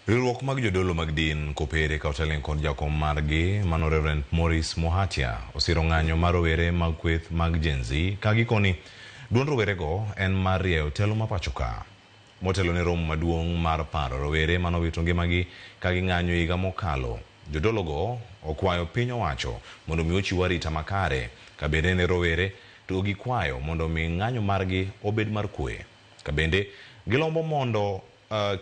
Riwruok mag jodolo mag din Kopere ka otelen kod jakom margi mano Reverend Morris Mohatia osiro ng'anyo mar rowere mag kweth mag Gen Z ka gikoni duond rowerego en mar rieyo telo ma pacho ka. Motelo ne romo maduong' mar paro rowere manowito ngimagi ka ging'anyo higa mokalo. Jodologo okwayo piny owacho mondo mi ochiw arita makare ka bende ne rowere to gikwayo mondo mi ng'anyo margi obed mar kwe. Ka bende gilombo mondo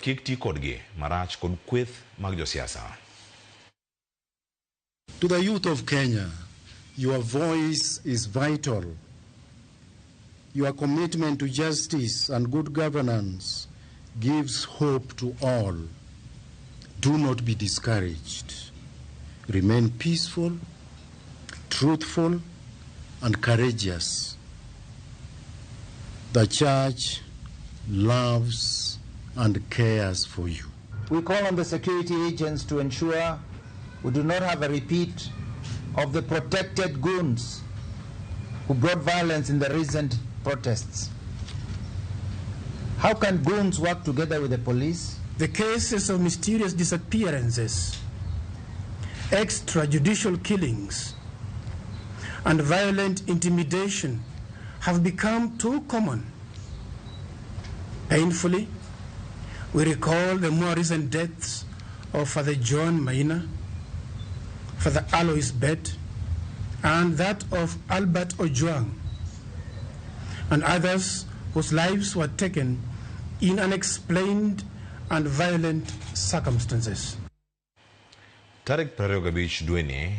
kik ti kodgi marach kod kweth mag josiasa. To the youth of Kenya, your voice is vital. Your commitment to justice and good governance gives hope to all. Do not be discouraged. Remain peaceful, truthful, and courageous. The church loves and cares for you. We call on the security agents to ensure we do not have a repeat of the protected goons who brought violence in the recent protests. How can goons work together with the police? The cases of mysterious disappearances, extrajudicial killings, and violent intimidation have become too common. Painfully, we recall the more recent deaths of Father John Maina, Father Alois Bett, and that of Albert Ojwang, and others whose lives were taken in unexplained and violent circumstances. Tarik 25 dweni,